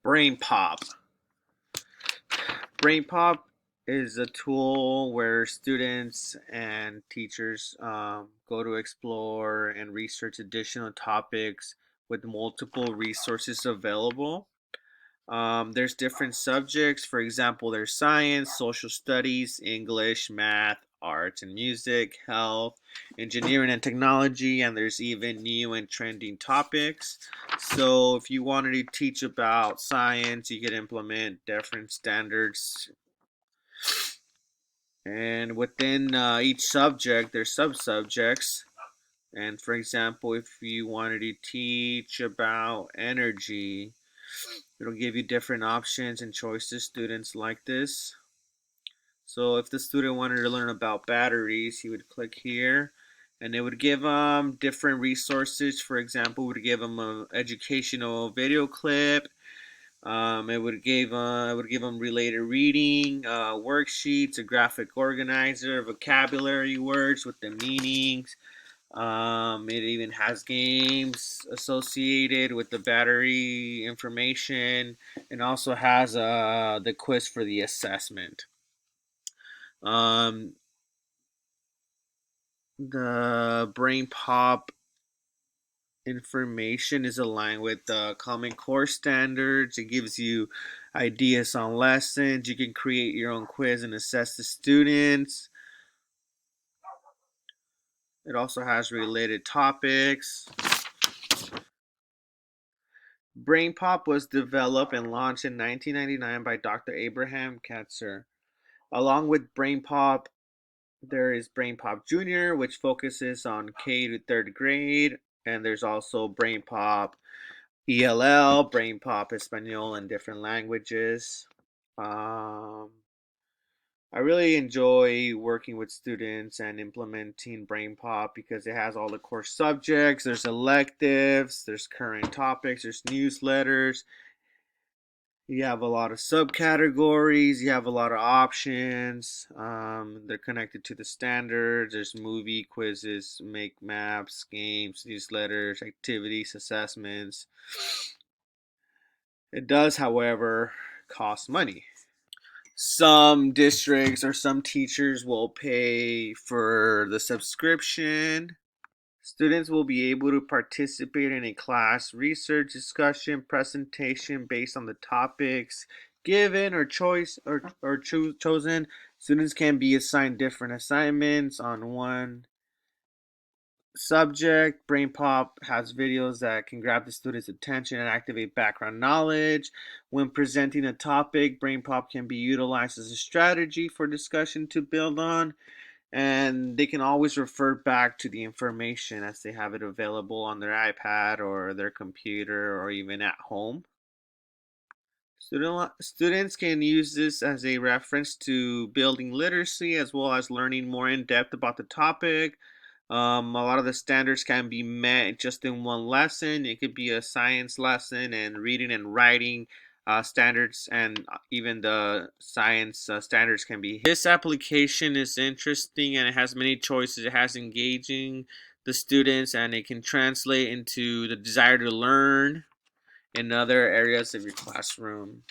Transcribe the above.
Brain Pop. Brain Pop is a tool where students and teachers go to explore and research additional topics with multiple resources available. There's different subjects. For example, there's science, social studies, English, math, arts and music, health, engineering and technology, and there's even new and trending topics. So if you wanted to teach about science, you could implement different standards. And within each subject, there's sub-subjects. And for example, if you wanted to teach about energy, it'll give you different options and choices. Students like this. So if the student wanted to learn about batteries, he would click here and it would give them different resources. For example, it would give them an educational video clip. It would give them related reading, worksheets, a graphic organizer, vocabulary words with the meanings. It even has games associated with the battery information, and also has the quiz for the assessment. Um, the Brain Pop information is aligned with the Common Core standards. It gives you ideas on lessons. You can create your own quiz and assess the students. It also has related topics. Brain Pop was developed and launched in 1999 by Dr. Abraham Katzer. Along with Brain Pop, there is Brain Pop Junior, which focuses on K to third grade, and there's also Brain Pop ELL, Brain Pop Espanol, and different languages. Um, I really enjoy working with students and implementing Brain Pop because it has all the core subjects. There's electives, there's current topics, there's newsletters. You have a lot of subcategories, you have a lot of options. They're connected to the standards. There's movie quizzes, make maps, games, newsletters, activities, assessments. It does, however, cost money. Some districts or some teachers will pay for the subscription. Students will be able to participate in a class research discussion presentation based on the topics given or chosen. Students can be assigned different assignments on one subject. Brain Pop has videos that can grab the student's attention and activate background knowledge. When presenting a topic, Brain Pop can be utilized as a strategy for discussion to build on, and they can always refer back to the information as they have it available on their iPad or their computer or even at home. Students can use this as a reference to building literacy as well as learning more in depth about the topic. A lot of the standards can be met just in one lesson. It could be a science lesson and reading and writing standards, and even the science standards can be. This application is interesting and it has many choices. It has engaging the students and it can translate into the desire to learn in other areas of your classroom.